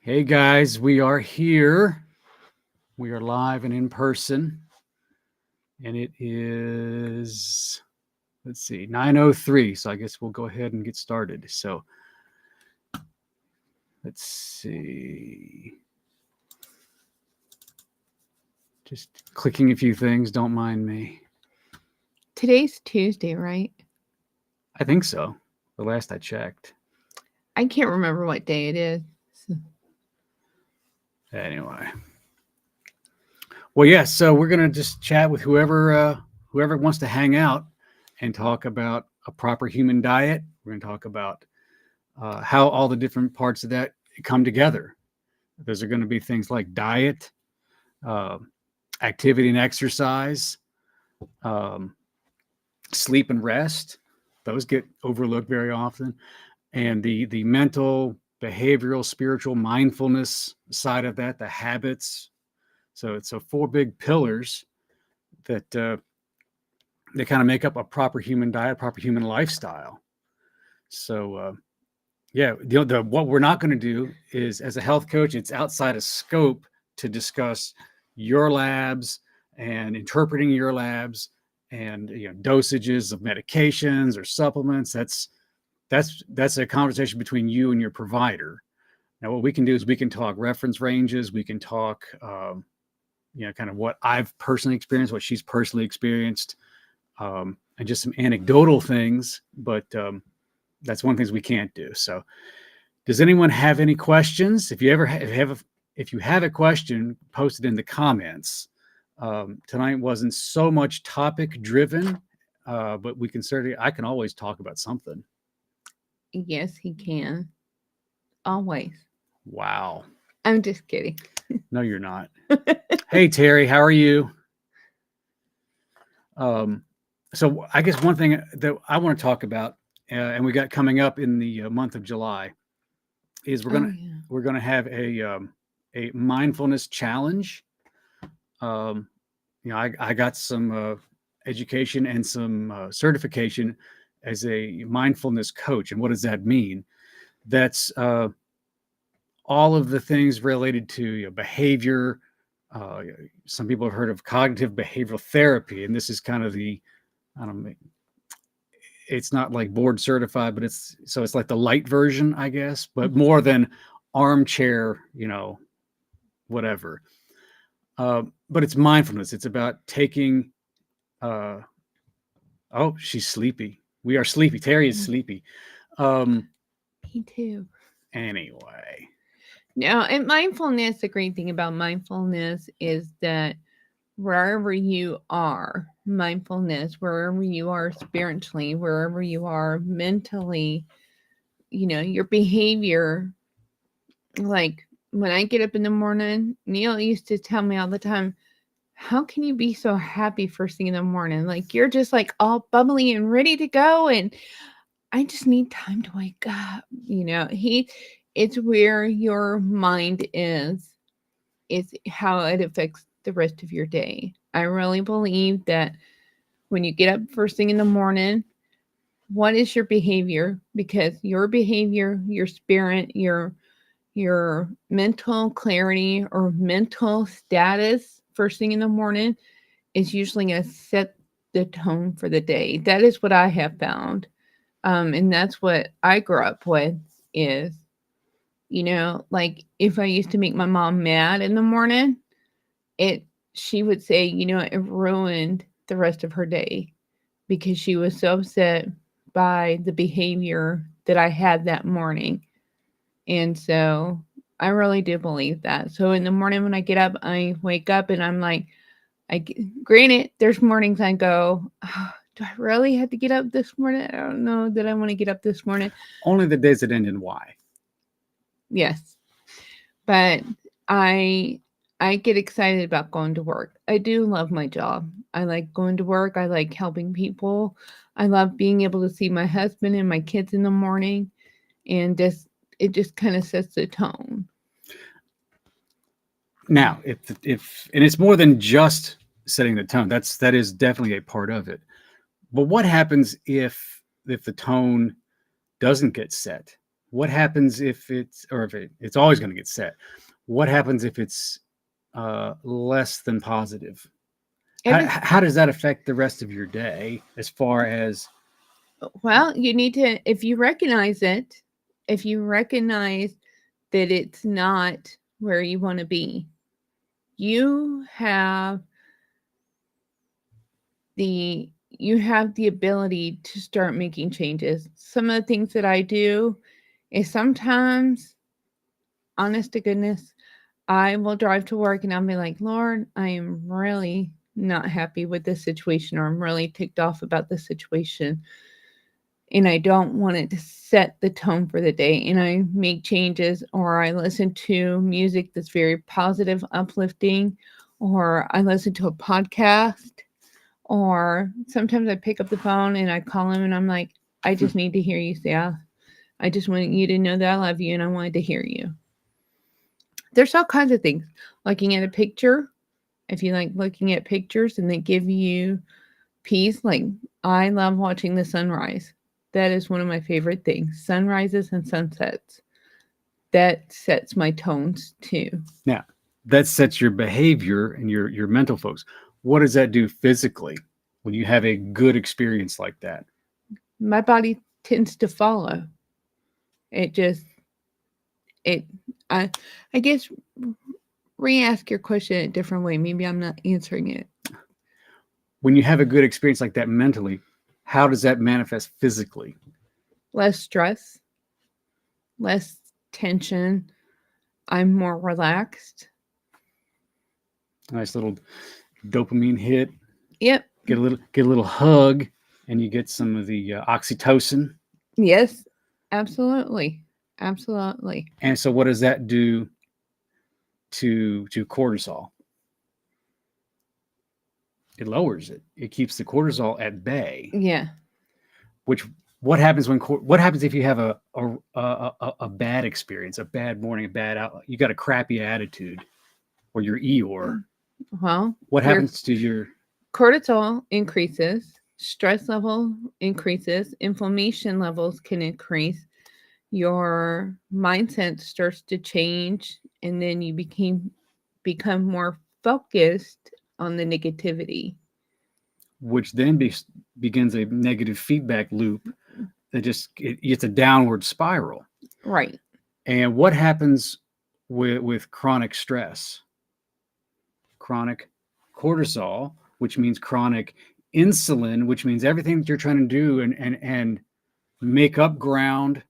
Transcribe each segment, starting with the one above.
Hey guys, we are here. We are live and in person. And it is, let's see, 9:03. So I guess we'll go ahead and get started. So let's see. Just clicking a few things. Don't mind me. Today's Tuesday, right? I think so. The last I checked. I can't remember what day it is. Anyway. Well, yeah. So we're gonna just chat with whoever wants to hang out and talk about a proper human diet. We're gonna talk about how all the different parts of that come together. Those are going to be things like diet, uh, activity and exercise, um, sleep and rest. Those get overlooked very often, and the mental, behavioral, spiritual, mindfulness side of that, the habits. So it's four big pillars that they kind of make up a proper human diet, proper human lifestyle. So yeah, what we're not going to do is, as a health coach, it's outside of scope to discuss your labs and interpreting your labs and dosages of medications or supplements. That's a conversation between you and your provider. Now, what we can do is we can talk reference ranges. We can talk, kind of what I've personally experienced, what she's personally experienced, and just some anecdotal things. But that's one of the things we can't do. So, does anyone have any questions? If you have a question, post it in the comments. Tonight wasn't so much topic driven, but I can always talk about something. Yes, he can. Always. Wow. I'm just kidding. No, you're not. Hey, Terry, how are you? So I guess one thing that I want to talk about, and we got coming up in the month of July, is we're gonna have a mindfulness challenge. I got some education and some certification as a mindfulness coach, and what does that mean? That's all of the things related to behavior. Some people have heard of cognitive behavioral therapy, and this is kind of I don't know, it's not like board certified, but it's like the light version, I guess, but more than armchair, whatever. But it's mindfulness. It's about taking. Oh, she's sleepy. We are sleepy. Terry is sleepy. Me too. Anyway. No, and mindfulness, the great thing about mindfulness is that wherever you are, mindfulness, wherever you are spiritually, wherever you are mentally, your behavior, like when I get up in the morning, Neil used to tell me all the time, how can you be so happy first thing in the morning? Like you're just like all bubbly and ready to go. And I just need time to wake up. It's where your mind is, it's how it affects the rest of your day. I really believe that when you get up first thing in the morning, what is your behavior? Because your behavior, your spirit, your mental clarity or mental status first thing in the morning is usually going to set the tone for the day. That is what I have found. And that's what I grew up with is, like if I used to make my mom mad in the morning, she would say, it ruined the rest of her day because she was so upset by the behavior that I had that morning. And so I really do believe that. So in the morning when I get up, I wake up and I'm like, granted, there's mornings I go, oh, do I really have to get up this morning? I don't know that I want to get up this morning. Only the days that end in Y. Yes. But I get excited about going to work. I do love my job. I like going to work. I like helping people. I love being able to see my husband and my kids in the morning, and it just kind of sets the tone. Now, if and it's more than just setting the tone. That is definitely a part of it. But what happens if the tone doesn't get set? what happens if it's always going to get set? What happens if it's less than positive? How does that affect the rest of your day as far as? Well, you need to, if you recognize it, if you recognize that it's not where you want to be, you have the ability to start making changes. Some of the things that I do is sometimes, honest to goodness, I will drive to work and I'll be like, Lord, I am really not happy with this situation, or I'm really ticked off about this situation. And I don't want it to set the tone for the day. And I make changes, or I listen to music that's very positive, uplifting, or I listen to a podcast, or sometimes I pick up the phone and I call him and I'm like, I just need to hear you say, I just want you to know that I love you and I wanted to hear you. There's all kinds of things. Looking at a picture, if you like looking at pictures and they give you peace, like I love watching the sunrise. That is one of my favorite things. Sunrises and sunsets. That sets my tones too. Now, that sets your behavior and your mental focus. What does that do physically when you have a good experience like that? My body tends to follow. I guess re-ask your question a different way. Maybe I'm not answering it. When you have a good experience like that mentally, how does that manifest physically? Less stress, less tension. I'm more relaxed. Nice little dopamine hit. Yep. Get a little hug, and you get some of the oxytocin. Yes, absolutely. Absolutely. And so what does that do to cortisol? It lowers it. It keeps the cortisol at bay. Yeah. What happens if you have a bad experience, a bad morning, a bad outlook? You got a crappy attitude, or your Eeyore. Well, What happens to your cortisol increases, stress level increases, inflammation levels can increase, your mindset starts to change, and then you become more focused on the negativity, which then begins a negative feedback loop that it's a downward spiral. Right. And what happens with chronic stress? Chronic cortisol, which means chronic insulin, which means everything that you're trying to do and make up ground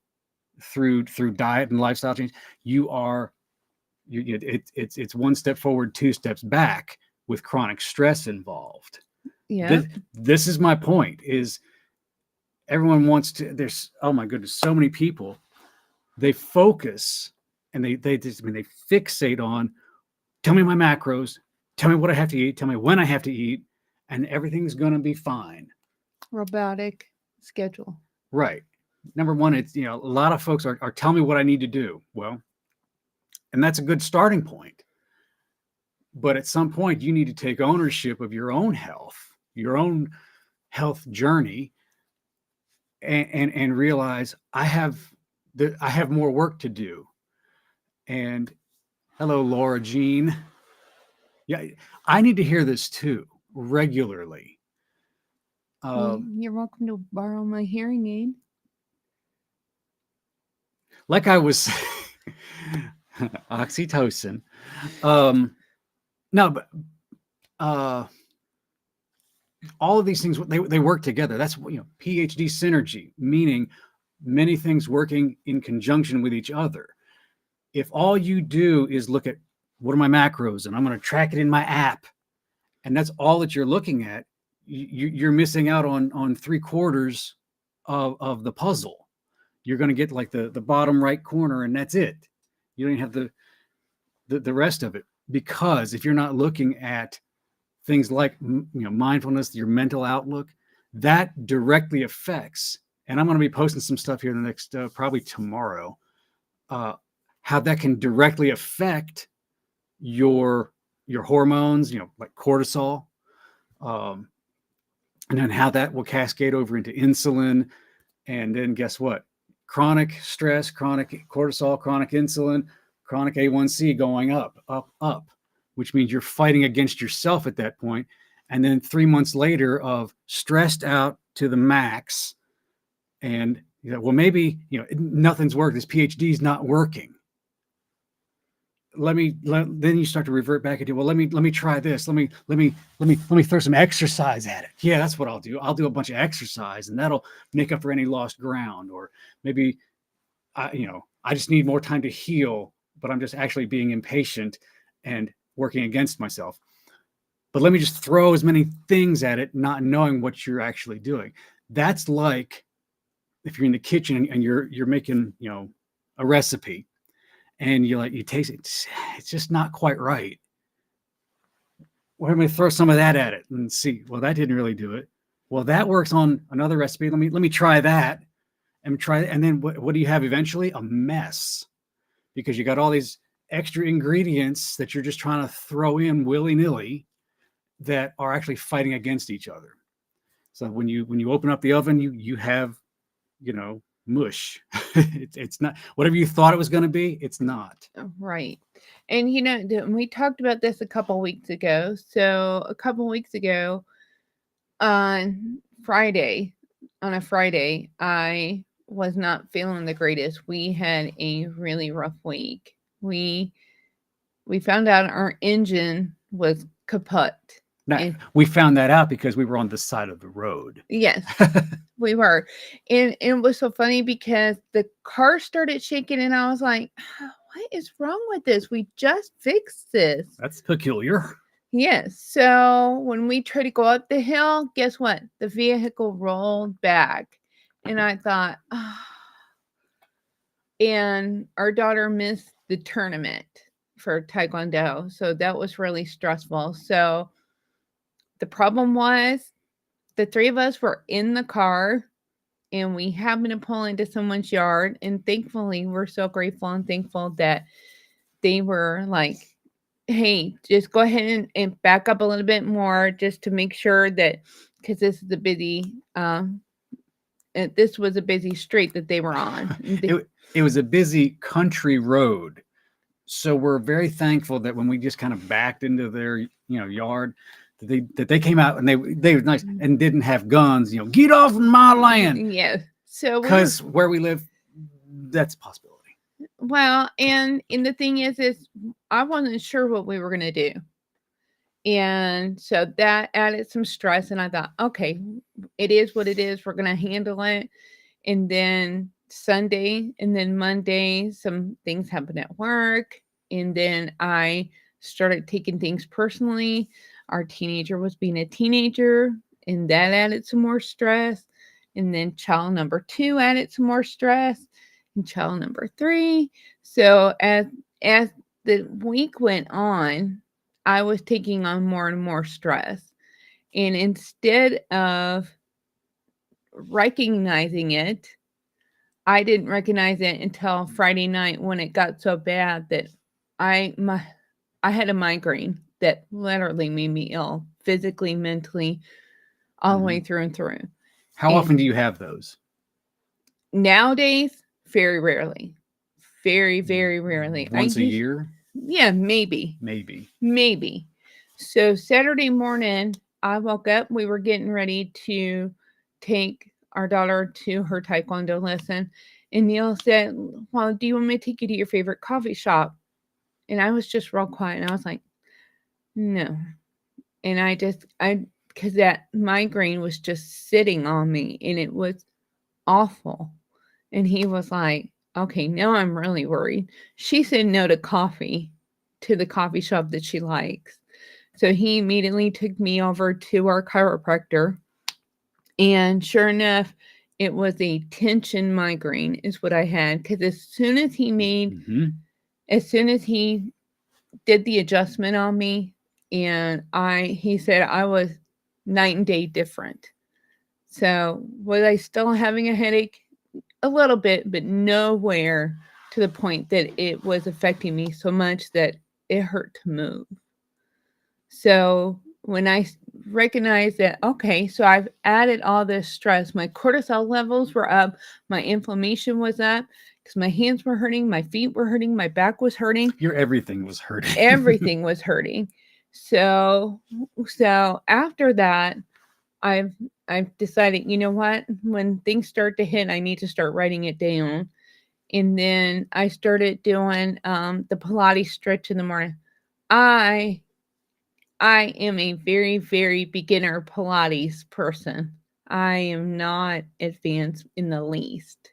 through diet and lifestyle change, it's one step forward, two steps back with chronic stress involved. Yeah. This is my point, is everyone wants to, there's, oh my goodness, so many people, they focus and they fixate on, tell me my macros, tell me what I have to eat, tell me when I have to eat, and everything's going to be fine. Robotic schedule. Right. Number one, it's, a lot of folks are telling me what I need to do. Well, and that's a good starting point. But at some point, you need to take ownership of your own health journey, and realize I have more work to do. And hello, Laura Jean. Yeah, I need to hear this too regularly. You're welcome to borrow my hearing aid. Like I was oxytocin. No, but all of these things, they work together. That's PhD synergy, meaning many things working in conjunction with each other. If all you do is look at what are my macros and I'm going to track it in my app, and that's all that you're looking at, you're missing out on 3/4 of the puzzle. You're going to get like the bottom right corner, and that's it. You don't have the rest of it, because if you're not looking at things like mindfulness, your mental outlook, that directly affects. And I'm going to be posting some stuff here in the next probably tomorrow, how that can directly affect your hormones, like cortisol, and then how that will cascade over into insulin. And then guess what? chronic stress, chronic cortisol, chronic insulin, chronic A1C going up, up, up, which means you're fighting against yourself at that point. And then 3 months later of stressed out to the max, and well, maybe nothing's worked. This PhD is not working. Then you start to revert back into, well, let me try this. Let me throw some exercise at it. Yeah, that's what I'll do. I'll do a bunch of exercise, and that'll make up for any lost ground. Or maybe I just need more time to heal, but I'm just actually being impatient and working against myself. But let me just throw as many things at it, not knowing what you're actually doing. That's like if you're in the kitchen and you're making a recipe, and you taste it, it's just not quite right. Well, I'm going to throw some of that at it and see. Well, that didn't really do it. Well, that works on another recipe. Let me try that and try it. And then what do you have eventually? A mess, because you got all these extra ingredients that you're just trying to throw in willy-nilly that are actually fighting against each other. So when you open up the oven, you have mush. It's not whatever you thought it was going to be. It's not. Right. And we talked about this a couple weeks ago. So a couple weeks ago on a Friday, I was not feeling the greatest. We had a really rough week. We found out our engine was kaput. Now, we found that out because we were on the side of the road. Yes, we were. And it was so funny because the car started shaking and I was like, what is wrong with this? We just fixed this. That's peculiar. Yes. So when we tried to go up the hill, guess what? The vehicle rolled back. And I thought, and our daughter missed the tournament for Taekwondo. So that was really stressful. So the problem was the three of us were in the car and we happened to pull into someone's yard. And thankfully, we're so grateful and thankful that they were like, hey, just go ahead and back up a little bit more just to make sure that, because this is a busy, this was a busy street that they were on. It was a busy country road. So we're very thankful that when we just kind of backed into their, yard, that they came out and they were nice and didn't have guns, get off my land. Yeah. So because where we live, that's a possibility. Well, and the thing is I wasn't sure what we were going to do. And so that added some stress. And I thought, okay, it is what it is. We're going to handle it. And then Sunday and then Monday, some things happened at work. And then I started taking things personally. Our teenager was being a teenager, and that added some more stress. And then child number 2 added some more stress, and child number 3. So as the week went on, I was taking on more and more stress. And instead of recognizing it, I didn't recognize it until Friday night when it got so bad that I had a migraine that literally made me ill, physically, mentally, all the way through and through. How often do you have those? Nowadays, very rarely. Very, very rarely. Once a year? Yeah, maybe. So Saturday morning, I woke up. We were getting ready to take our daughter to her Taekwondo lesson. And Neil said, well, do you want me to take you to your favorite coffee shop? And I was just real quiet. And I was like, no. And because that migraine was just sitting on me and it was awful. And he was like, okay, now I'm really worried. She said no to coffee, to the coffee shop that she likes. So he immediately took me over to our chiropractor. And sure enough, it was a tension migraine is what I had. Because as soon as he did the adjustment on me, and he said I was night and day different. So was I still having a headache? A little bit, but nowhere to the point that it was affecting me so much that it hurt to move. So when I recognized that, okay, so I've added all this stress. My cortisol levels were up, my inflammation was up because my hands were hurting, my feet were hurting, my back was hurting, Your everything was hurting. everything was hurting. So after that, I've I've decided, you know what? When things start to hit, I need to start writing it down. And then I started doing the Pilates stretch in the morning. I I am a very, very beginner Pilates person. I am not advanced in the least.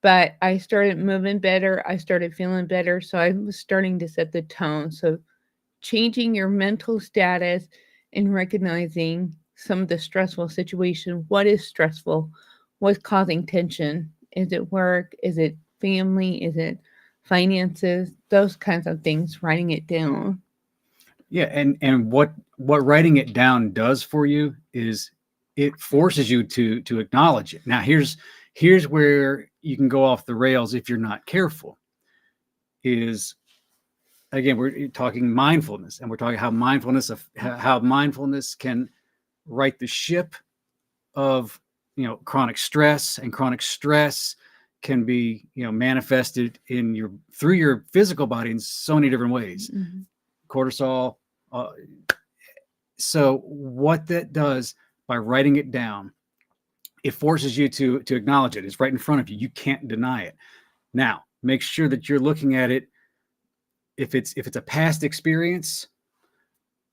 But I started moving better. I started feeling better. So I was starting to set the tone. So changing your mental status and recognizing some of the stressful situation. What is stressful? What's causing tension? Is it work? Is it family? Is it finances? Those kinds of things, writing it down. Yeah, and what writing it down does for you is it forces you to acknowledge it. Now here's where you can go off the rails if you're not careful. Is again, we're talking mindfulness, and we're talking how mindfulness can right the ship of chronic stress, and chronic stress can be manifested in your through your physical body in so many different ways. Mm-hmm. Cortisol. So what that does by writing it down, it forces you to acknowledge it. It's right in front of you. You can't deny it. Now, make sure that you're looking at it. If it's a past experience,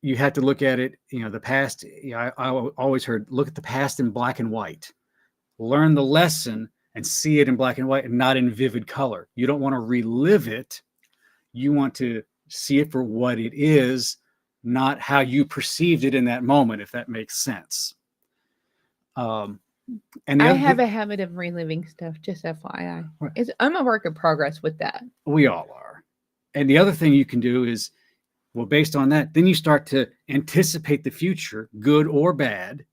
you have to look at it. The past. I always heard look at the past in black and white. Learn the lesson and see it in black and white and not in vivid color. You don't want to relive it. You want to see it for what it is, not how you perceived it in that moment, if that makes sense. And I have a habit of reliving stuff, just FYI. I'm a work in progress with that. We all are. And the other thing you can do is, well, based on that, then you start to anticipate the future, good or bad.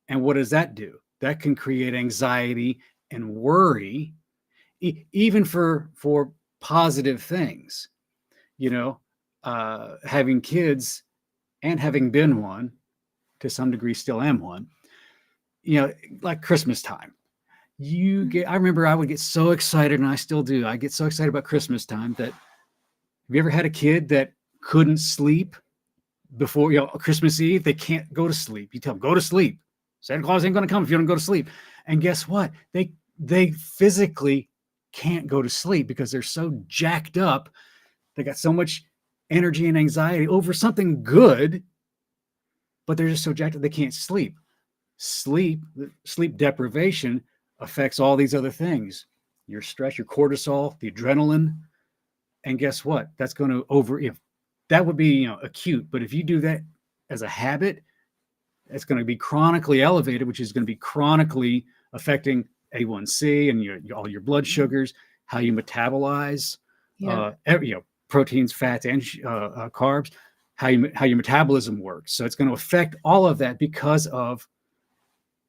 And what does that do? That can create anxiety and worry, even for positive things. Having kids and having been one, to some degree still am one, like Christmas time. I remember I would get so excited, and I still do. I get so excited about Christmas time that, have you ever had a kid that couldn't sleep before, Christmas Eve? They can't go to sleep. You tell them, go to sleep. Santa Claus ain't going to come if you don't go to sleep. And guess what? They physically can't go to sleep because they're so jacked up. They got so much energy and anxiety over something good, but they're just so jacked up they can't sleep. Sleep deprivation affects all these other things. Your stress, your cortisol, the adrenaline. And guess what? That's going to that would be, acute. But if you do that as a habit, it's going to be chronically elevated, which is going to be chronically affecting A1C and all your blood sugars, how you metabolize, proteins, fats, and carbs, how your metabolism works. So it's going to affect all of that because of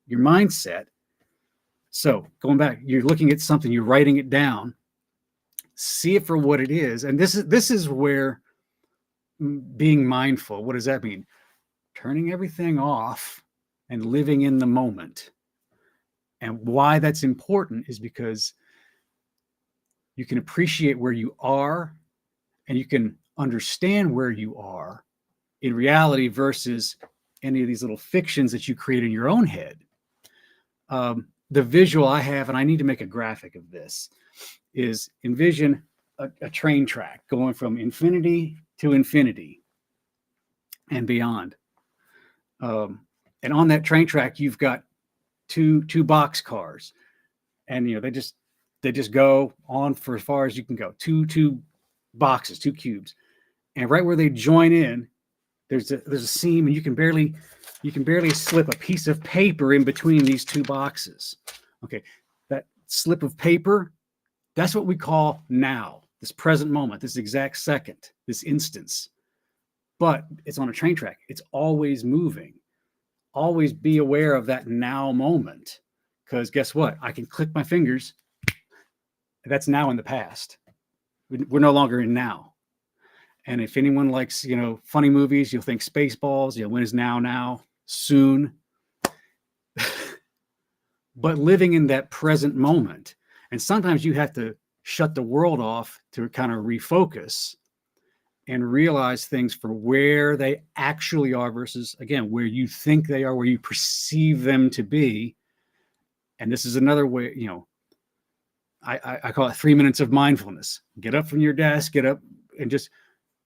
your mindset. So going back, you're looking at something, you're writing it down, see it for what it is. And this is where being mindful, what does that mean? Turning everything off and living in the moment. And why that's important is because you can appreciate where you are and you can understand where you are in reality versus any of these little fictions that you create in your own head. The visual I have, and I need to make a graphic of this, is envision a train track going from infinity to infinity and beyond. And on that train track, you've got two box cars, and they just go on for as far as you can go. Two boxes, two cubes, and right where they join in, there's a seam, and you can barely slip a piece of paper in between these two boxes. Okay, that slip of paper, that's what we call now, this present moment, this exact second, this instance. But it's on a train track. It's always moving. Always be aware of that now moment, because guess what? I can click my fingers. That's now in the past. We're no longer in now. And if anyone likes, funny movies, you'll think Spaceballs, when is now, soon. But living in that present moment. And sometimes you have to shut the world off to kind of refocus and realize things for where they actually are versus, again, where you think they are, where you perceive them to be. And this is another way, I call it 3 minutes of mindfulness. Get up from your desk, get up and just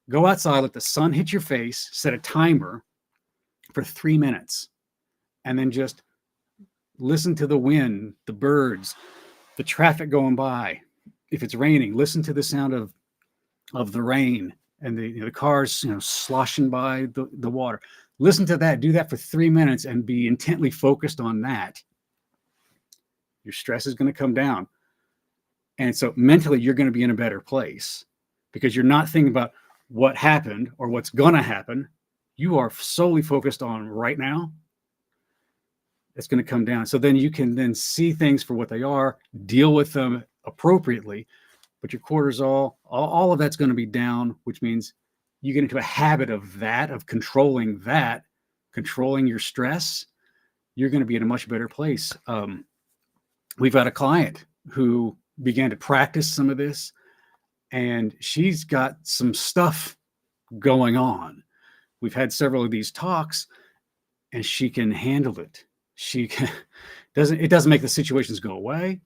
go outside, let the sun hit your face, set a timer for 3 minutes, and then just listen to the wind, the birds, the traffic going by. If it's raining, listen to the sound of the rain and the cars, sloshing by the water. Listen to that. Do that for 3 minutes and be intently focused on that. Your stress is going to come down. And so mentally, you're going to be in a better place because you're not thinking about what happened or what's going to happen. You are solely focused on right now. It's going to come down. So then you can then see things for what they are, deal with them appropriately, but your cortisol, all of that's going to be down, which means you get into a habit of that, of controlling your stress. You're going to be in a much better place. We've got a client who began to practice some of this, and she's got some stuff going on. We've had several of these talks, and she can handle it. It doesn't make the situations go away,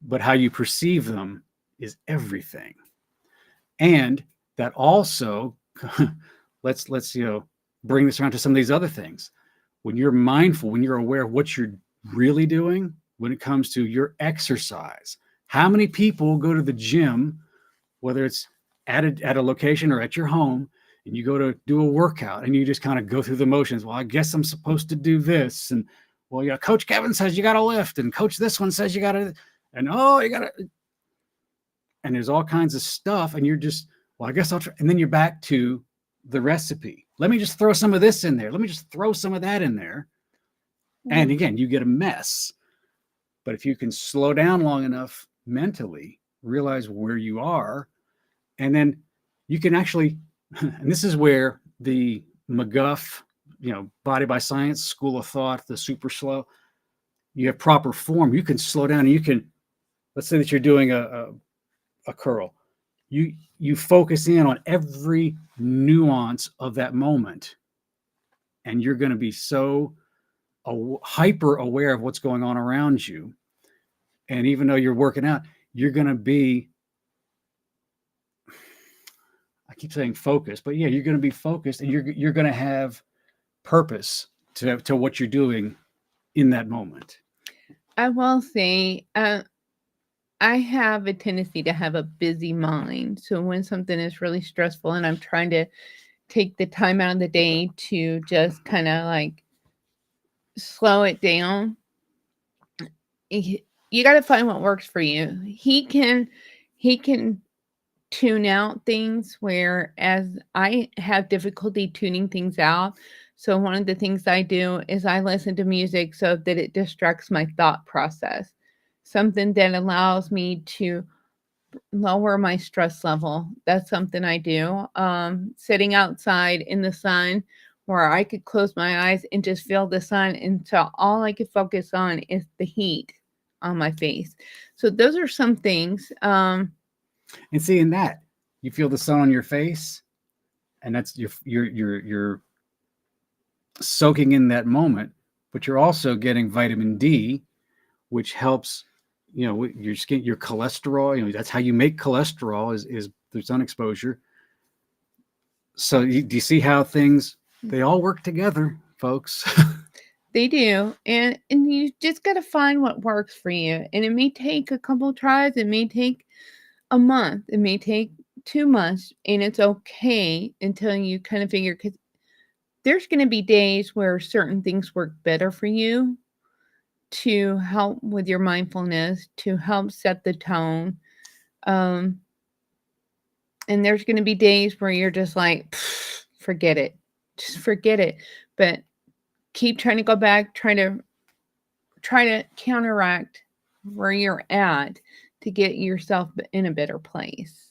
but how you perceive them is everything. And that also, let's bring this around to some of these other things. When you're mindful, when you're aware of what you're really doing, when it comes to your exercise, how many people go to the gym, whether it's at a location or at your home, and you go to do a workout and you just kind of go through the motions. Well, I guess I'm supposed to do this. And well, Coach Kevin says you got to lift, and Coach this one says you got to, and you got to, and there's all kinds of stuff. And you're just, well, I guess I'll try. And then you're back to the recipe. Let me just throw some of this in there. Let me just throw some of that in there. And again, you get a mess. But if you can slow down long enough mentally, realize where you are, and then you can actually, and this is where the McGuff, Body by Science, School of Thought, the super slow, you have proper form. You can slow down and you can, let's say that you're doing a curl. You focus in on every nuance of that moment, and you're going to be so hyper aware of what's going on around you. And even though you're working out, you're going to be, I keep saying focus, but yeah, you're going to be focused, and you're going to have purpose to what you're doing in that moment. I will say, I have a tendency to have a busy mind. So when something is really stressful and I'm trying to take the time out of the day to just kind of like slow it down, you got to find what works for you. He can tune out things, whereas I have difficulty tuning things out. So one of the things I do is I listen to music so that it distracts my thought process. Something that allows me to lower my stress level. That's something I do. Sitting outside in the sun where I could close my eyes and just feel the sun. And so all I could focus on is the heat on my face. So those are some things. And seeing that, you feel the sun on your face, and that's you're soaking in that moment, but you're also getting vitamin D, which helps, your skin, your cholesterol. That's how you make cholesterol is through sun exposure. So do you see how they all work together, folks? They do. And you just got to find what works for you. And it may take a couple of tries. It may take a month. It may take 2 months. And it's okay until you kind of figure, because there's going to be days where certain things work better for you to help with your mindfulness, to help set the tone. And there's going to be days where you're just like, forget it. Just forget it. But keep trying to go back, try to counteract where you're at to get yourself in a better place.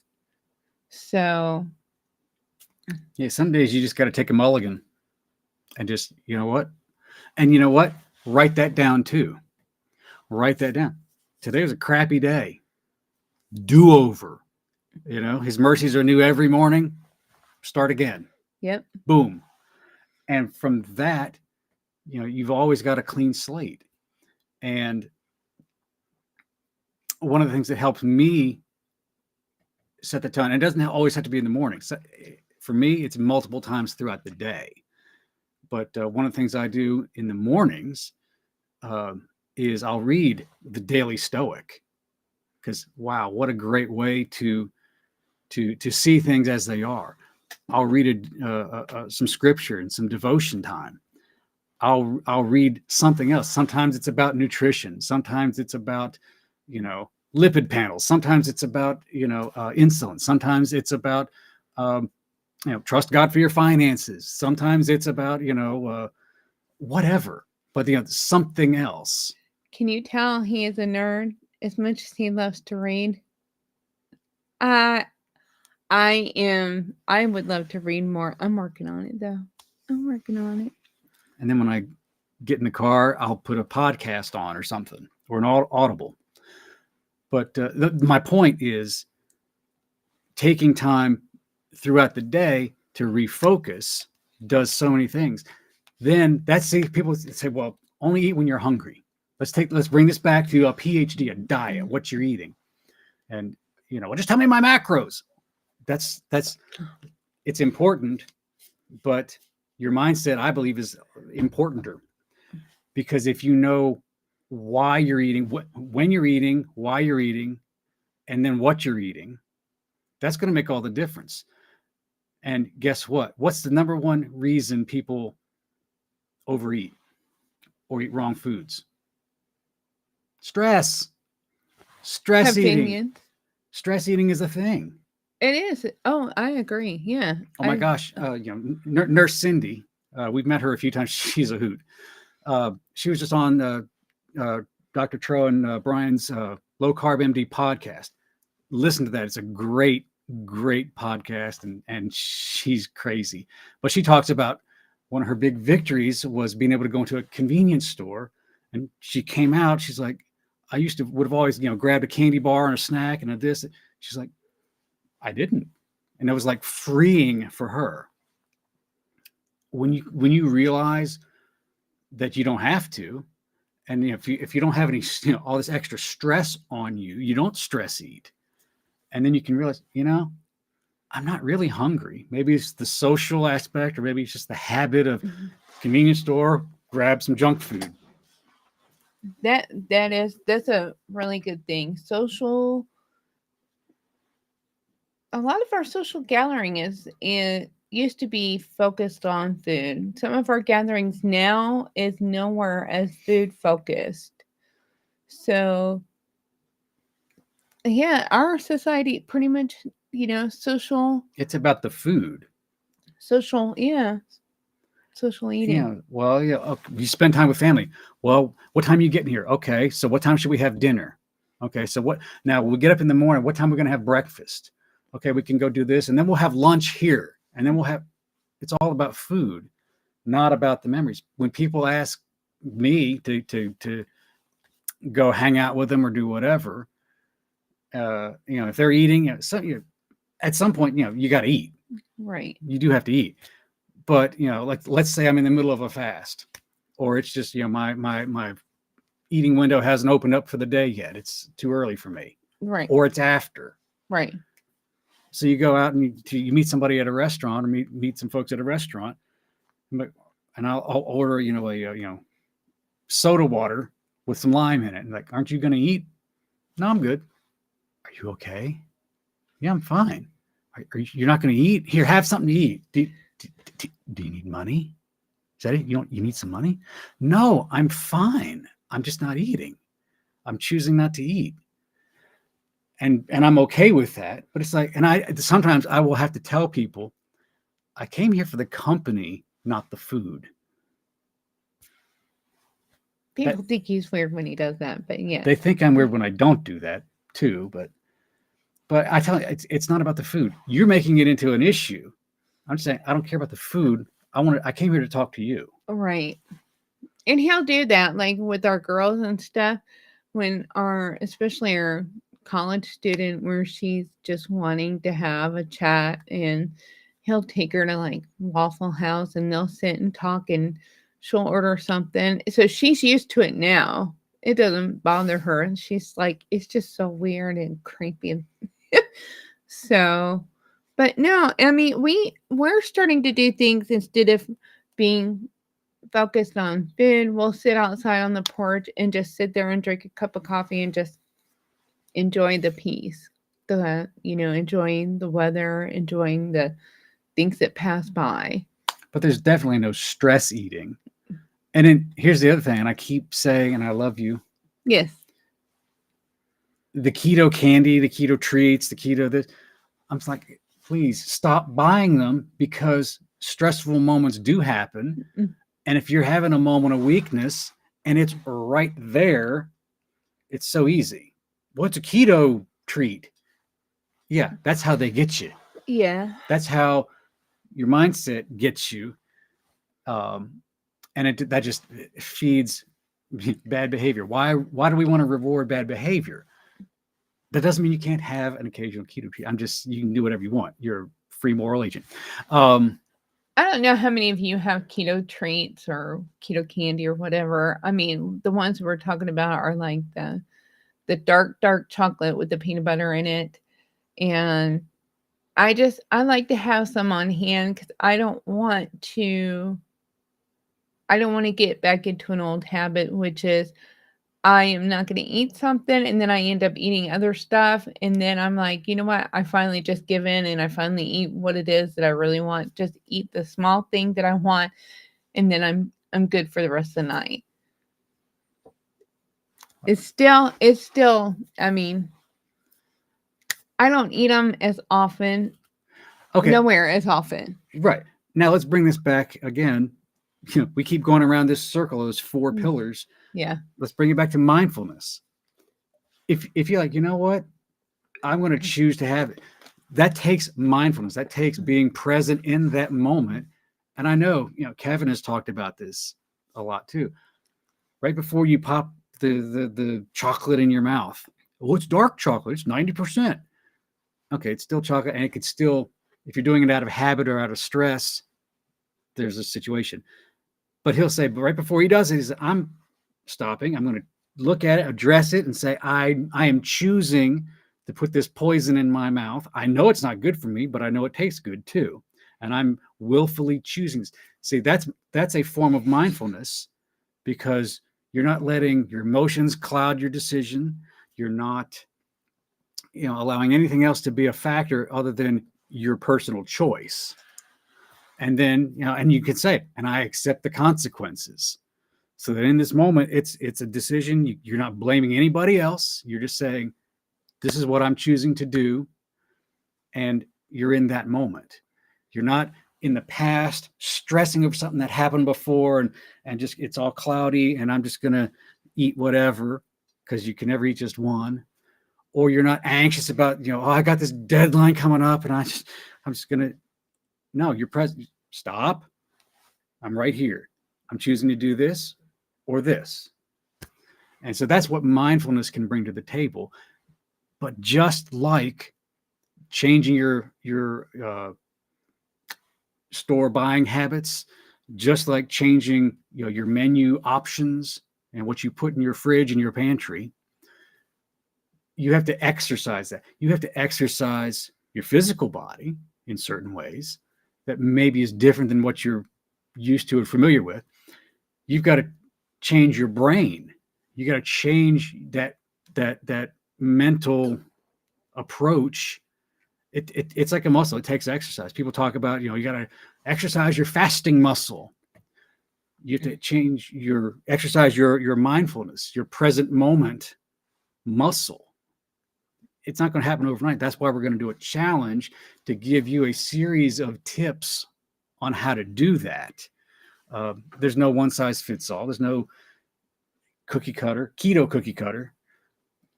So Yeah, some days you just got to take a mulligan and just, you know what? And you know what? Write that down too. Write that down. Today was a crappy day. Do over. His mercies are new every morning. Start again. Yep. Boom. And from that, you've always got a clean slate. And one of the things that helps me set the tone, and it doesn't always have to be in the morning. So for me, it's multiple times throughout the day. But one of the things I do in the mornings is I'll read the Daily Stoic, because wow, what a great way to see things as they are. I'll read some scripture and some devotion time. I'll read something else. Sometimes it's about nutrition. Sometimes it's about lipid panels. Sometimes it's about insulin. Sometimes it's about trust God for your finances. Sometimes it's about whatever, but something else. Can you tell he is a nerd as much as he loves to read? I would love to read more. I'm working on it though. I'm working on it. And then when I get in the car, I'll put a podcast on or something, or an audible. But my point is taking time throughout the day to refocus does so many things. Then people say, well, only eat when you're hungry. Let's bring this back to a PhD, a diet, what you're eating. And, just tell me my macros. That's it's important, but your mindset, I believe, is importanter, because if you know why you're eating, when you're eating, why you're eating, and then what you're eating, that's going to make all the difference. And guess what? What's the number one reason people overeat or eat wrong foods? Stress eating. Stress eating is a thing. It is. Oh, I agree. Yeah. Oh my gosh. Nurse Cindy, we've met her a few times. She's a hoot. She was just on Dr. Tro and Brian's Low Carb MD podcast. Listen to that. It's a great podcast, and she's crazy. But she talks about one of her big victories was being able to go into a convenience store, and she came out. She's like, I would have always, grabbed a candy bar and a snack and this. She's like, I didn't. And it was like freeing for her. When you realize that you don't have to, and if you don't have any, all this extra stress on you, you don't stress eat. And then you can realize, I'm not really hungry. Maybe it's the social aspect, or maybe it's just the habit of convenience store, grab some junk food. That's a really good thing. A lot of our social gathering it used to be focused on food. Some of our gatherings now is nowhere as food focused. So yeah, our society pretty much, social. It's about the food. Social eating. Yeah. Well, you spend time with family. Well, what time are you getting here? Okay. So what time should we have dinner? Okay. So now we get up in the morning, what time are we going to have breakfast? Okay. We can go do this, and then we'll have lunch here, and then it's all about food, not about the memories. When people ask me to go hang out with them or do whatever, if they're eating, at some point, you got to eat. Right. You do have to eat. But, like, let's say I'm in the middle of a fast, or it's just, my eating window hasn't opened up for the day yet. It's too early for me. Right. Or it's after. Right. So you go out and you meet somebody at a restaurant, or meet some folks at a restaurant, and I'll order, a soda water with some lime in it. And like, aren't you going to eat? No, I'm good. Are you okay? Yeah, I'm fine. You're not going to eat? Here, have something to eat. Do you need money? Is that it? You need some money? No, I'm fine. I'm just not eating. I'm choosing not to eat. And I'm okay with that. But it's like, and sometimes I will have to tell people, I came here for the company, not the food. People think he's weird when he does that, but yeah. They think I'm weird when I don't do that too, but I tell you, it's not about the food. You're making it into an issue I'm just saying, I don't care about the food. I came here to talk to you. Right. And he'll do that, like with our girls and stuff, when especially our college student, where she's just wanting to have a chat, and he'll take her to like Waffle House and they'll sit and talk, and she'll order something. So she's used to it now. It doesn't bother her. And she's like, it's just so weird and creepy. So, but no, I mean, we're starting to do things instead of being focused on food. We'll sit outside on the porch and just sit there and drink a cup of coffee and just enjoy the peace. Enjoying the weather, enjoying the things that pass by. But there's definitely no stress eating. And then here's the other thing, and I keep saying, and I love you. Yes. The keto candy, the keto treats, the keto this. I'm just like, please stop buying them, because stressful moments do happen. Mm-mm. And if you're having a moment of weakness and it's right there, it's so easy. What's a keto treat? Yeah, that's how they get you. Yeah. That's how your mindset gets you. And that just feeds bad behavior. Why do we want to reward bad behavior? That doesn't mean you can't have an occasional keto treat. You can do whatever you want. You're a free moral agent. I don't know how many of you have keto treats or keto candy or whatever. I mean, the ones we're talking about are like the dark chocolate with the peanut butter in it. And I like to have some on hand, because I don't want to get back into an old habit, which is I am not going to eat something and then I end up eating other stuff. And then I'm like, you know what? I finally just give in and I finally eat what it is that I really want. Just eat the small thing that I want. And then I'm good for the rest of the night. It's still, I mean, I don't eat them as often. Okay. Nowhere as often. Right. Now let's bring this back again. We keep going around this circle, those 4 pillars. Yeah. Let's bring it back to mindfulness. If you're like, you know what, I'm going to choose to have it. That takes mindfulness. That takes being present in that moment. And I know, Kevin has talked about this a lot too. Right before you pop the chocolate in your mouth. Oh, it's dark chocolate. It's 90%. Okay, it's still chocolate, and it could still, if you're doing it out of habit or out of stress, there's a situation. But he'll say, but right before he does it, he says, I'm stopping. I'm going to look at it, address it, and say, I am choosing to put this poison in my mouth. I know it's not good for me, but I know it tastes good too. And I'm willfully choosing. See, that's a form of mindfulness, because you're not letting your emotions cloud your decision. You're not, allowing anything else to be a factor other than your personal choice. And then, and you can say, and I accept the consequences. So that in this moment, it's a decision. You're not blaming anybody else. You're just saying, this is what I'm choosing to do. And you're in that moment. You're not in the past stressing over something that happened before and just, it's all cloudy and I'm just going to eat whatever, because you can never eat just one. Or you're not anxious about, I got this deadline coming up and I'm just going to, no, you're present. Stop. I'm right here. I'm choosing to do this or this. And so that's what mindfulness can bring to the table. But just like changing your store buying habits, just like changing your menu options and what you put in your fridge and your pantry, you have to exercise that. You have to exercise your physical body in certain ways that maybe is different than what you're used to and familiar with. You've got to change your brain. You got to change that mental approach. It's like a muscle. It takes exercise. People talk about, you got to exercise your fasting muscle. You have to exercise your mindfulness, your present moment muscle. It's not going to happen overnight. That's why we're going to do a challenge to give you a series of tips on how to do that. There's no one size fits all. There's no keto cookie cutter.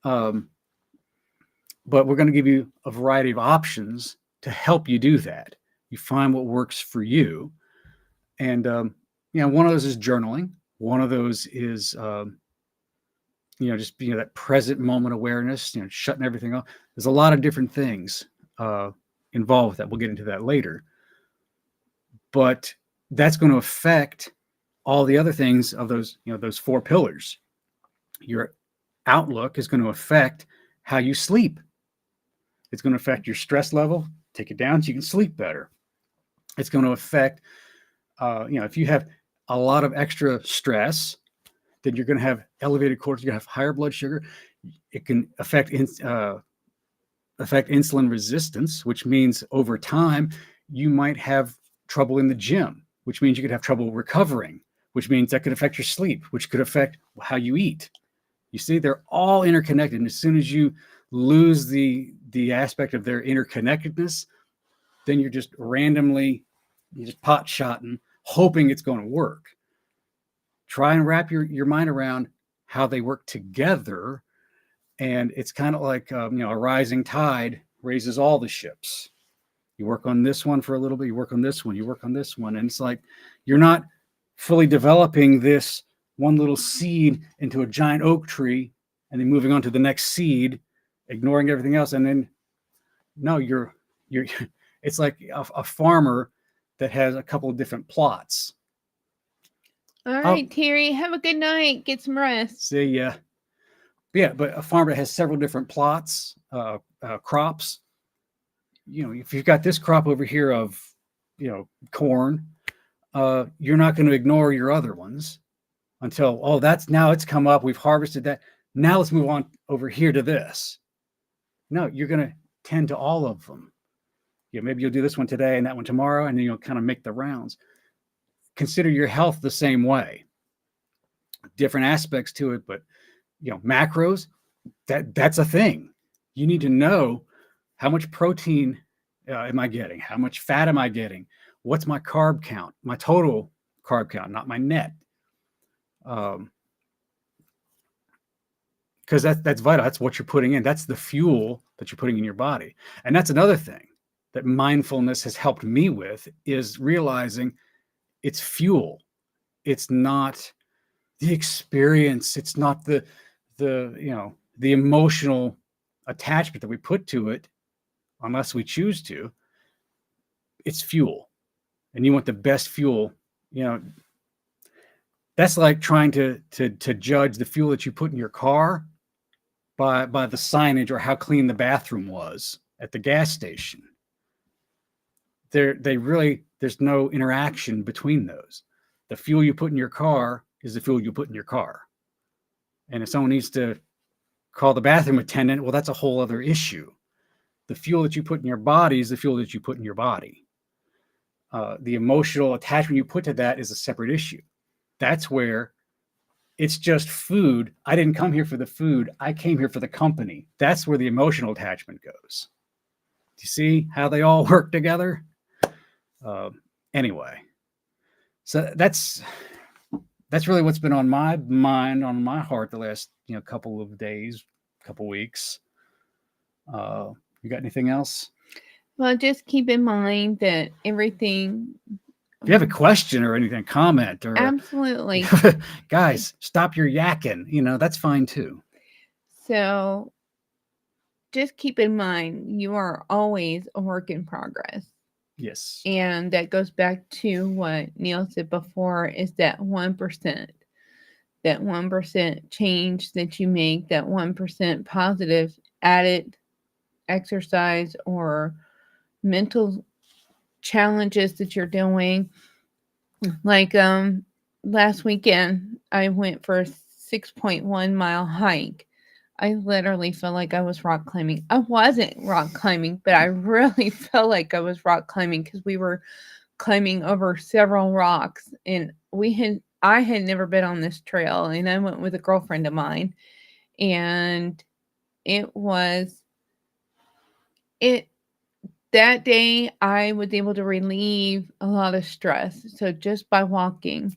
But we're going to give you a variety of options to help you do that. You find what works for you. And, one of those is journaling. One of those is, just, that present moment awareness, shutting everything off. There's a lot of different things involved with that. We'll get into that later. But that's going to affect all the other things of those, those 4 pillars. Your outlook is going to affect how you sleep. It's going to affect your stress level. Take it down so you can sleep better. It's going to affect, if you have a lot of extra stress, then you're going to have elevated cortisol. You're going to have higher blood sugar. It can affect insulin resistance, which means over time you might have trouble in the gym, which means you could have trouble recovering, which means that could affect your sleep, which could affect how you eat. You see, they're all interconnected. And as soon as you lose the aspect of their interconnectedness, then you're just pot shotting, hoping it's going to work. Try and wrap your mind around how they work together. And it's kind of like, a rising tide raises all the ships. You work on this one for a little bit, you work on this one, you work on this one. And it's like, you're not fully developing this one little seed into a giant oak tree and then moving on to the next seed, ignoring everything else. And then, no, it's like a farmer that has a couple of different plots. All right, Terry, have a good night. Get some rest. See ya. Yeah, but a farmer that has several different plots, crops. If you've got this crop over here of, corn, you're not going to ignore your other ones until, now it's come up. We've harvested that. Now let's move on over here to this. No, you're going to tend to all of them. Maybe you'll do this one today and that one tomorrow, and then you'll kind of make the rounds. Consider your health the same way. Different aspects to it, but macros, that's a thing. You need to know how much protein am I getting? How much fat am I getting? What's my carb count? My total carb count, not my net. Because that's vital. That's what you're putting in. That's the fuel that you're putting in your body. And that's another thing that mindfulness has helped me with, is realizing it's fuel. It's not the experience. It's not the emotional attachment that we put to it, unless we choose to. It's fuel. And you want the best fuel. That's like trying to judge the fuel that you put in your car by the signage or how clean the bathroom was at the gas station. There's no interaction between those. The fuel you put in your car is the fuel you put in your car. And if someone needs to call the bathroom attendant, well, that's a whole other issue. The fuel that you put in your body is the fuel that you put in your body. The emotional attachment you put to that is a separate issue. That's where it's just food. I didn't come here for the food. I came here for the company. That's where the emotional attachment goes. Do you see how they all work together? Anyway, so that's really what's been on my mind, on my heart the last couple of days, couple weeks. You got anything else? Well, just keep in mind that everything. If you have a question or anything, comment or absolutely, guys, stop your yakking. That's fine too. So, just keep in mind you are always a work in progress. Yes. And that goes back to what Neil said before, is that 1%. That 1% change that you make, that 1% positive added exercise or mental challenges that you're doing. Like last weekend, I went for a 6.1 mile hike. I literally felt like I was rock climbing. I wasn't rock climbing, but I really felt like I was rock climbing because we were climbing over several rocks, and I had never been on this trail, and I went with a girlfriend of mine, and that day I was able to relieve a lot of stress. So just by walking,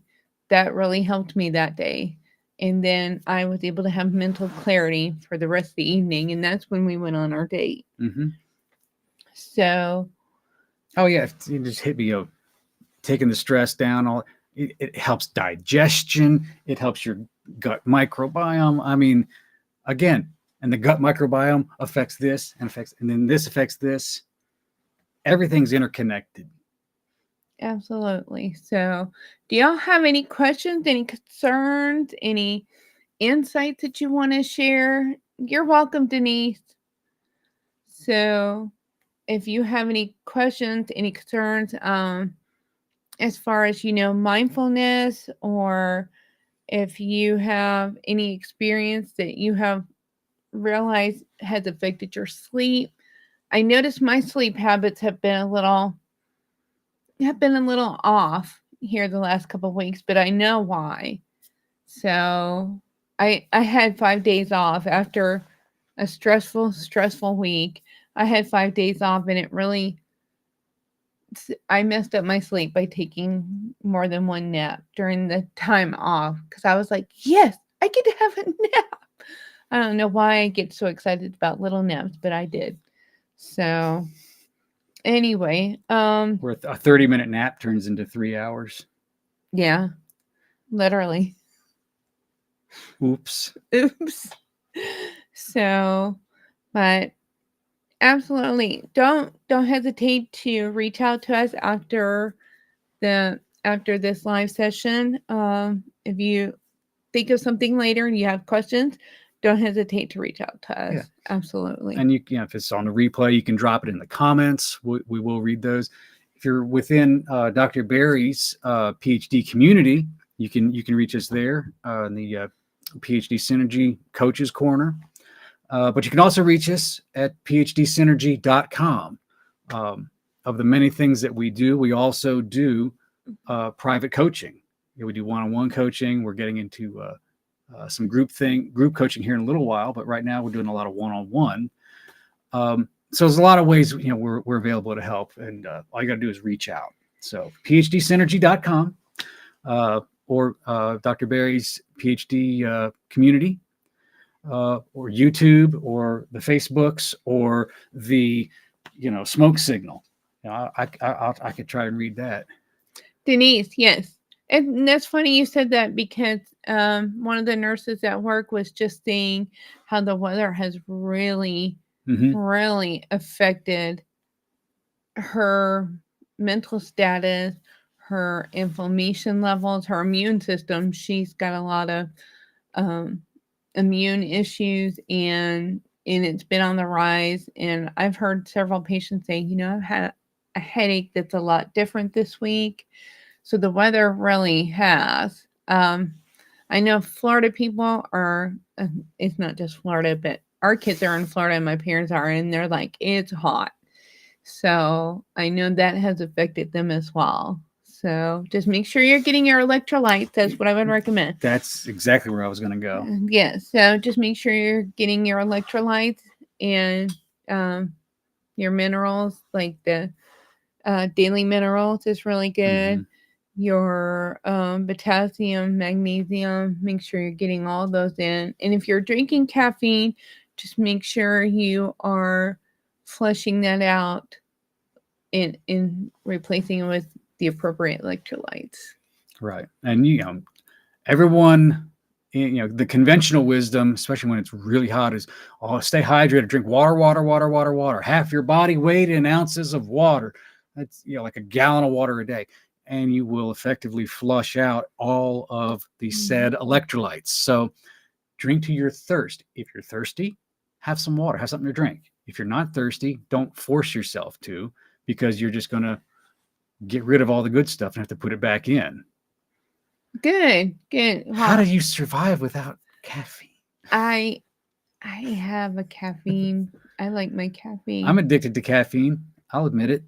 that really helped me that day. And then I was able to have mental clarity for the rest of the evening. And that's when we went on our date. Mm-hmm. So Oh yeah, you just hit me, taking the stress down. It helps digestion. It helps your gut microbiome. I mean, again, and the gut microbiome affects this and then this affects this. Everything's interconnected. Absolutely. So, do y'all have any questions, any concerns, any insights that you want to share? You're welcome, Denise. So, if you have any questions, any concerns, as far as mindfulness, or if you have any experience that you have realized has affected your sleep. I noticed my sleep habits have been a little off here the last couple of weeks, but I know why. So I had 5 days off after a stressful week. I had 5 days off, and I messed up my sleep by taking more than one nap during the time off, because I was like, yes, I get to have a nap. I don't know why I get so excited about little naps, but I did. So anyway, Where a 30-minute nap turns into 3 hours. yeah, literally. Oops. So, but absolutely, don't hesitate to reach out to us after this live session. If you think of something later and you have questions, don't hesitate to reach out to us. Yeah. Absolutely. And if it's on the replay, you can drop it in the comments. We will read those. If you're within Dr. Barry's PhD community, you can reach us there in the PhD Synergy Coaches Corner. But you can also reach us at phdsynergy.com. Of the many things that we do, we also do private coaching. We do one-on-one coaching. We're getting into some group coaching here in a little while, but right now we're doing a lot of one-on-one. So there's a lot of ways we're available to help, and all you got to do is reach out. So phdsynergy.com or Dr. Barry's PhD community, or YouTube, or the Facebooks, or the smoke signal. I could try and read that. Denise, yes. And that's funny you said that, because one of the nurses at work was just saying how the weather has really affected her mental status, her inflammation levels, her immune system. She's got a lot of immune issues, and it's been on the rise. And I've heard several patients say, I've had a headache that's a lot different this week. So the weather really has. I know Florida people are, it's not just Florida, but our kids are in Florida and my parents are, and they're like, it's hot. So I know that has affected them as well. So just make sure you're getting your electrolytes. That's what I would recommend. That's exactly where I was going to go. Yeah. So just make sure you're getting your electrolytes and your minerals, like the daily minerals is really good. Your potassium, magnesium, make sure you're getting all those in. And if you're drinking caffeine, just make sure you are flushing that out in replacing it with the appropriate electrolytes. Right. And everyone, the conventional wisdom, especially when it's really hot, is stay hydrated, drink water, half your body weight in ounces of water. That's like a gallon of water a day, and you will effectively flush out all of the said electrolytes. So drink to your thirst. If you're thirsty, have some water, have something to drink. If you're not thirsty, don't force yourself to, because you're just going to get rid of all the good stuff and have to put it back in. Good. Wow. How do you survive without caffeine? I have a caffeine. I like my caffeine. I'm addicted to caffeine. I'll admit it.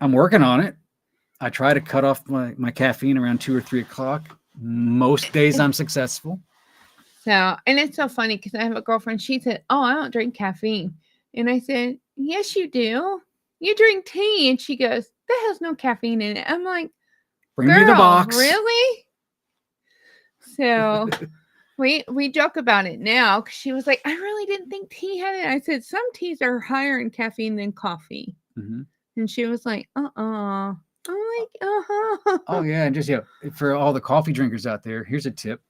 I'm working on it. I try to cut off my caffeine around 2 or 3 o'clock. Most days I'm successful. So, and it's so funny because I have a girlfriend. She said, "Oh, I don't drink caffeine." And I said, "Yes, you do. You drink tea." And she goes, "That has no caffeine in it." I'm like, "Bring me the box." Really? So we joke about it now, because she was like, "I really didn't think tea had it." I said, "Some teas are higher in caffeine than coffee." And she was like, I'm like, uh-huh. Oh yeah, and just for all the coffee drinkers out there, here's a tip: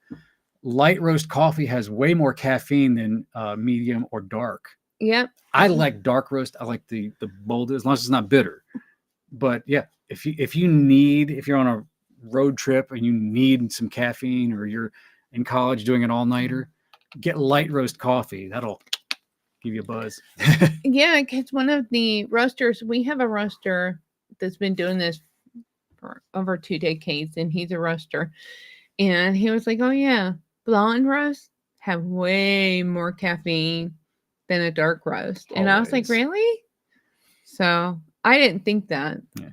light roast coffee has way more caffeine than medium or dark. Yep. I like dark roast. I like the bold, as long as it's not bitter. But yeah, if you're on a road trip and you need some caffeine, or you're in college doing an all-nighter, get light roast coffee. That'll give you a buzz. Yeah, because one of the roasters, we have a roaster that's been doing this for over 2 decades, and he's a roaster. And he was like, oh yeah, blonde roasts have way more caffeine than a dark roast. And I was like, Always. really? So I didn't think that. Yeah.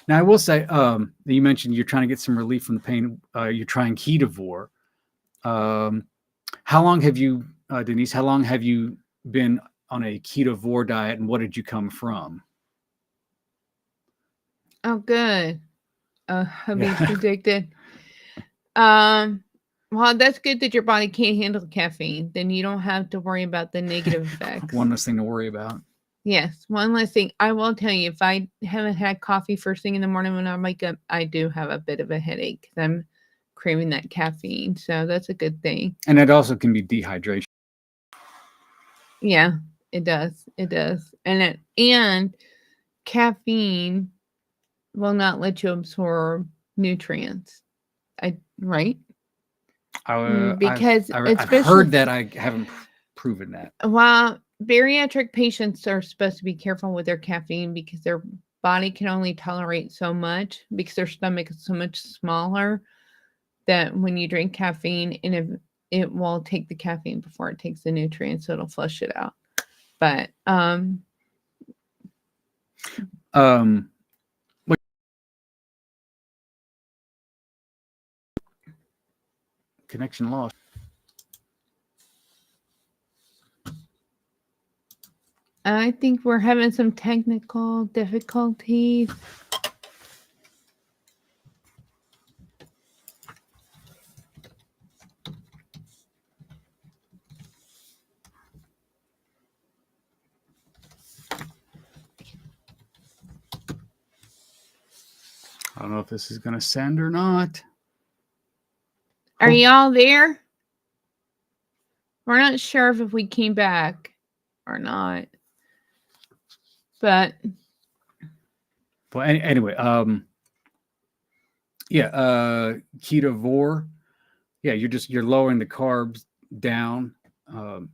Now I will say, you mentioned you're trying to get some relief from the pain. You're trying ketovore. How long have you, Denise? How long have you been on a ketovore diet, and what did you come from? Oh, good. I've been Yeah. addicted. Well, that's good that your body can't handle caffeine. Then you don't have to worry about the negative effects. One less thing to worry about. Yes, one less thing. I will tell you, if I haven't had coffee first thing in the morning when I wake up, I do have a bit of a headache because I'm craving that caffeine. So that's a good thing. And it also can be dehydration. Yeah, it does. It does. And caffeine will not let you absorb nutrients. Right? Because I've heard that. I haven't proven that. While bariatric patients are supposed to be careful with their caffeine because their body can only tolerate so much because their stomach is so much smaller that when you drink caffeine, and it will take the caffeine before it takes the nutrients, so it'll flush it out. But connection lost. I think we're having some technical difficulties. I don't know if this is going to send or not. Are y'all there? We're not sure if we came back or not. But well, anyway, ketovore. Yeah, you're lowering the carbs down, and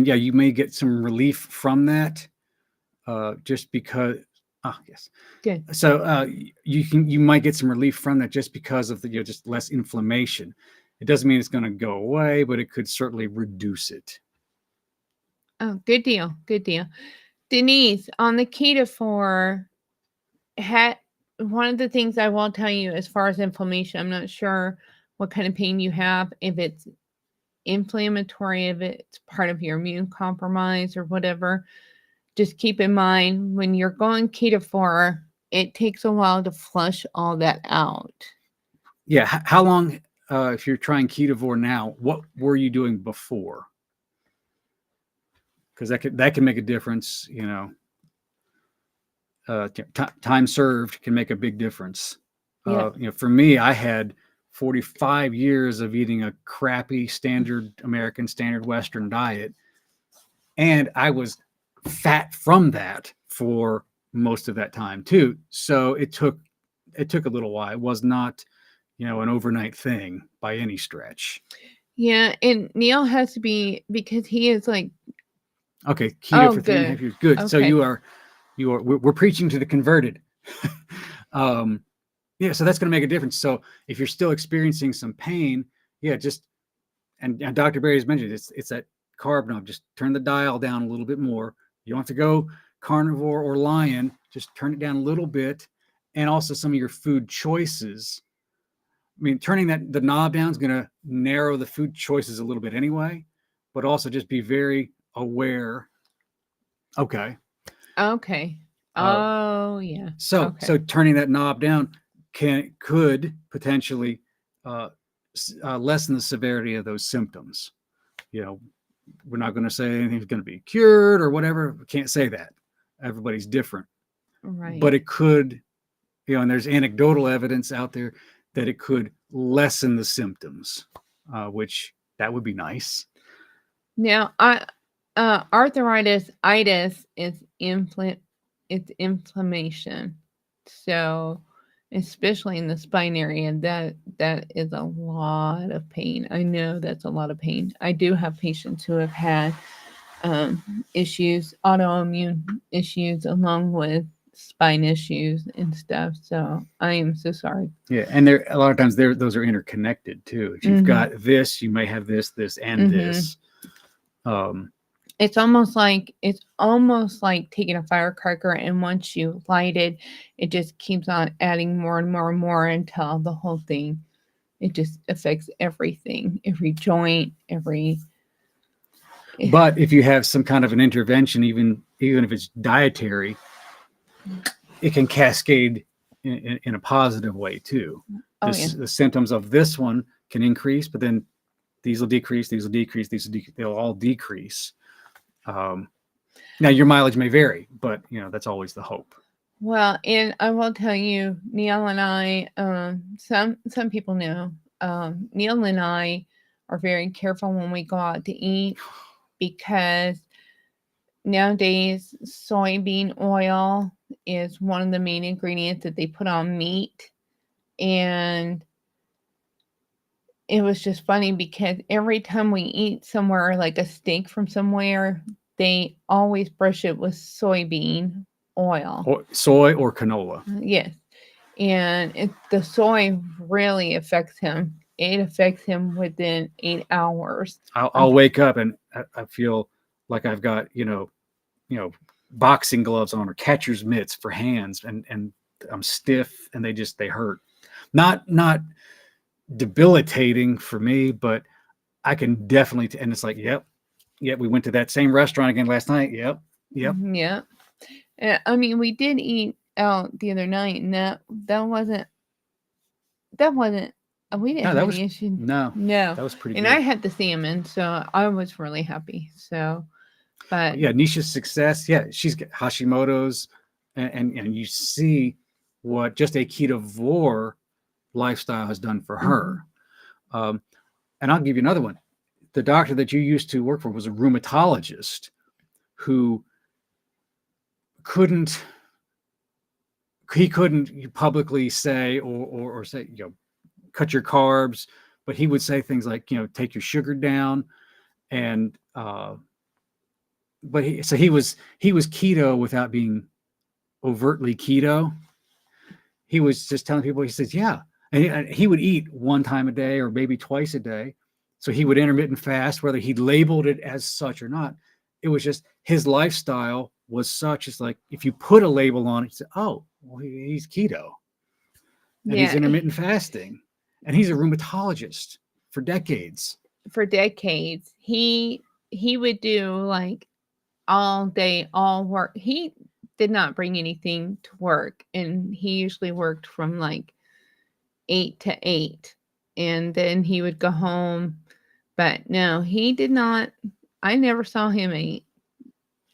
yeah, you may get some relief from that, just because. Oh, yes. Good. So you might get some relief from that just because of the just less inflammation. It doesn't mean it's going to go away, but it could certainly reduce it. Oh, good deal. Good deal. Denise, on the ketovore, one of the things I will tell you as far as inflammation, I'm not sure what kind of pain you have, if it's inflammatory, if it's part of your immune compromise or whatever. Just keep in mind when you're going ketovore, it takes a while to flush all that out. Yeah. How long, if you're trying ketovore now, what were you doing before? Because that can make a difference. Time served can make a big difference. Yep. For me, I had 45 years of eating a crappy standard American, standard Western diet, and I was fat from that for most of that time too. So it took a little while. It was not, an overnight thing by any stretch. Yeah, and Neil has to be, because he is like, okay, keto for 3.5 years. Good. Okay. So we're preaching to the converted. Yeah, so that's going to make a difference. So if you're still experiencing some pain, and Dr. Barry has mentioned it's that carb knob. Just turn the dial down a little bit more. You don't have to go carnivore or lion. Just turn it down a little bit, and also some of your food choices. I mean, turning the knob down is going to narrow the food choices a little bit anyway, but also just be very aware. Okay. Oh, yeah. So turning that knob down could potentially lessen the severity of those symptoms. We're not going to say anything's going to be cured or whatever. We can't say that. Everybody's different. Right. but it could, and there's anecdotal evidence out there that it could lessen the symptoms, which that would be nice. Now, arthritis is it's inflammation. So, especially in the spine area, that is a lot of pain. I know that's a lot of pain. I do have patients who have had issues, autoimmune issues, along with spine issues and stuff. So I am so sorry. Yeah, and there a lot of times those are interconnected too. If you've got this, you may have this, and this. It's almost like taking a firecracker, and once you light it, it just keeps on adding more and more and more until the whole thing, it just affects everything, every joint, every. But if you have some kind of an intervention, even if it's dietary, it can cascade in a positive way too. The symptoms of this one can increase, but then these will decrease, they'll all decrease. Now your mileage may vary, but that's always the hope. Well, and I will tell you, Neil and I, some people know, Neil and I are very careful when we go out to eat, because nowadays soybean oil is one of the main ingredients that they put on meat. And it was just funny because every time we eat somewhere, like a steak from somewhere, they always brush it with soybean oil. Or soy or canola. Yes. And the soy really affects him. It affects him within 8 hours. I'll wake up and I feel like I've got, boxing gloves on or catcher's mitts for hands, and I'm stiff and they hurt. Not debilitating for me, but I can definitely, and it's like, yep, we went to that same restaurant again last night. Yep. Yeah. I mean, we did eat out the other night, and that wasn't we didn't have any issue. No, that was pretty and good. I had the salmon, so I was really happy. So, but yeah, Nisha's success, she's got Hashimoto's, and you see what just a ketovore lifestyle has done for her. And I'll give you another one. The doctor that you used to work for was a rheumatologist who couldn't publicly say or say, cut your carbs, but he would say things like, take your sugar down. And but he was keto without being overtly keto. He was just telling people, he says, and he would eat one time a day or maybe twice a day. So he would intermittent fast, whether he labeled it as such or not. It was just his lifestyle was such. It's like, if you put a label on it, you say, oh, well, he's keto and he's intermittent fasting, and he's a rheumatologist for decades. He would do like all day, all work. He did not bring anything to work, and he usually worked from like 8 to 8, and then he would go home. But no, he did not. I never saw him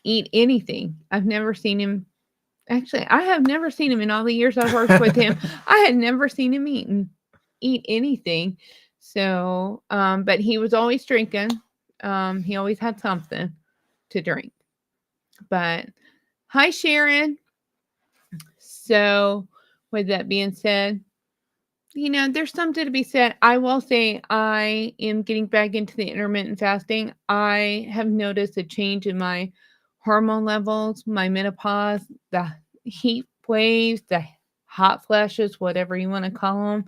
eat anything. I've never seen him. Actually, I have never seen him in all the years I've worked with him. I had never seen him eat anything. So, but he was always drinking. He always had something to drink. But hi, Sharon. So, with that being said, there's something to be said. I will say I am getting back into the intermittent fasting. I have noticed a change in my hormone levels, my menopause, the heat waves, the hot flashes, whatever you want to call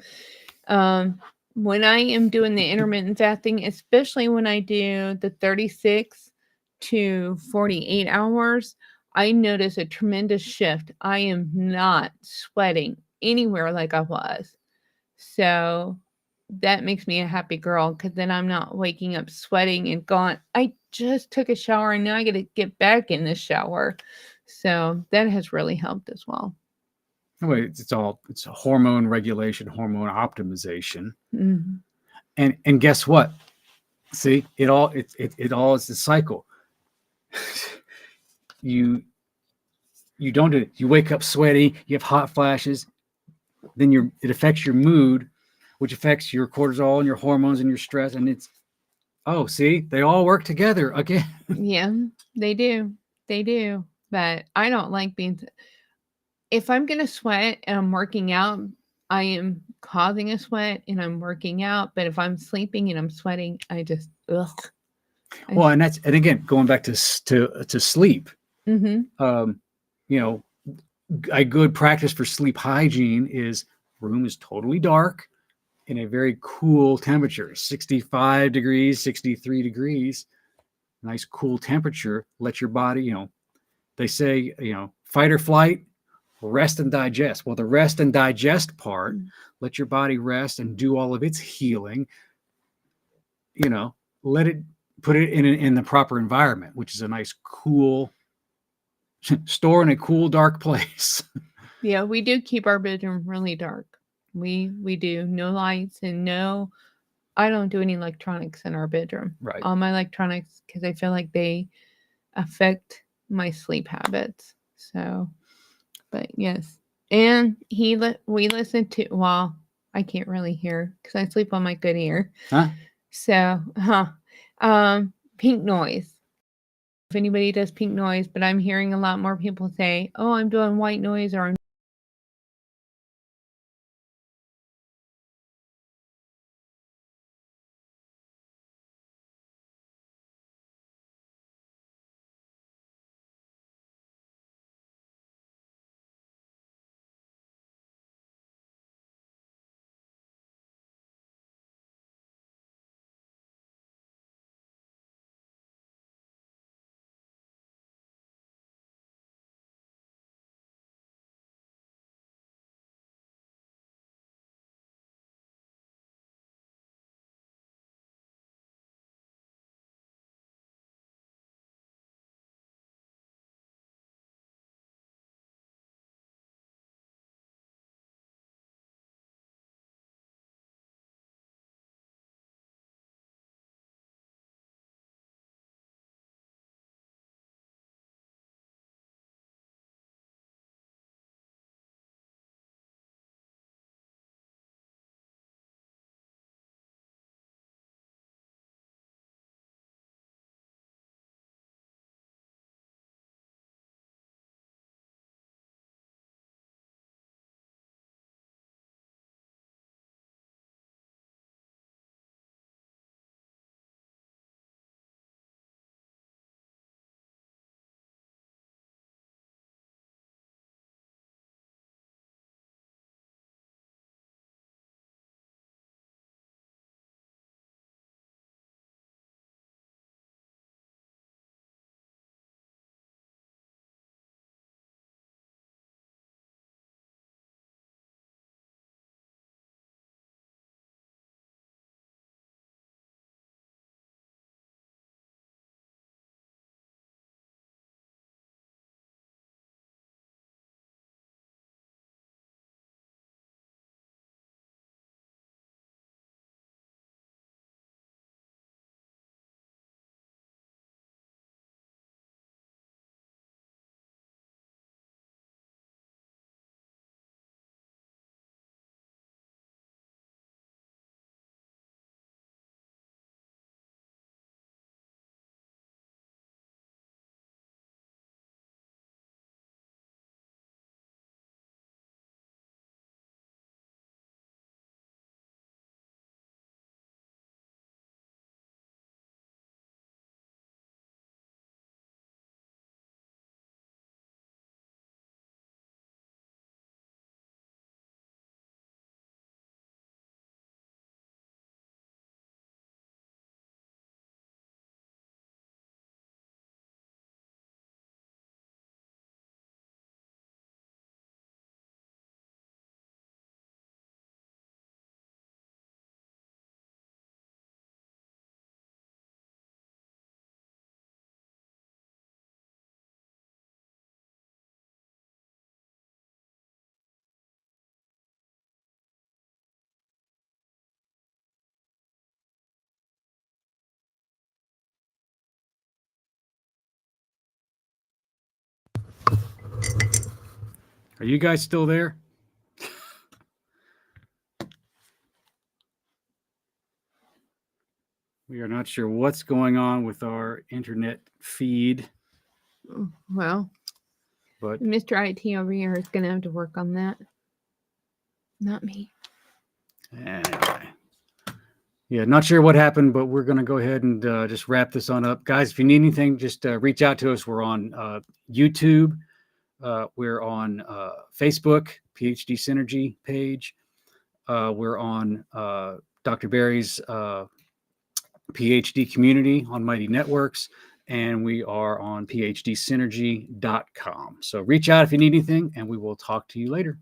them. When I am doing the intermittent fasting, especially when I do the 36 to 48 hours, I notice a tremendous shift. I am not sweating anywhere like I was. So that makes me a happy girl, because then I'm not waking up sweating and going, I just took a shower and now I got to get back in the shower. So that has really helped as well. It's a hormone regulation, hormone optimization. Mm-hmm. And guess what? See, it all is a cycle. you don't do it. You wake up sweaty, you have hot flashes, then it affects your mood, which affects your cortisol and your hormones and your stress. And it's, oh, see, they all work together again. Yeah, they do. They do. But I don't like being, if I'm going to sweat and I'm working out, I am causing a sweat and I'm working out. But if I'm sleeping and I'm sweating, I just, ugh. Well, and again, going back to sleep, Mm-hmm. you know, a good practice for sleep hygiene is room is totally dark in a very cool temperature, 65 degrees, 63 degrees, nice cool temperature. Let your body, they say, fight or flight, rest and digest. Well, the rest and digest part, let your body rest and do all of its healing, let it, put it in the proper environment, which is a nice, cool, store in a cool, dark place. Yeah, we do keep our bedroom really dark. We do no lights and no, I don't do any electronics in our bedroom. Right. All my electronics, because I feel like they affect my sleep habits. So, but yes, and we listen to, well, I can't really hear because I sleep on my good ear. Huh? So, pink noise. If anybody does pink noise, but I'm hearing a lot more people say, "Oh, I'm doing white noise," or "I'm Are you guys still there? We are not sure what's going on with our internet feed, Well, but Mr. IT over here is going to have to work on that. Not me. anyway. Yeah, not sure what happened, but we're going to go ahead and just wrap this on up. Guys, if you need anything, just reach out to us. We're on YouTube. We're on Facebook, PhD Synergy page. We're on Dr. Barry's PhD community on Mighty Networks, and we are on phdsynergy.com. So reach out if you need anything, and we will talk to you later.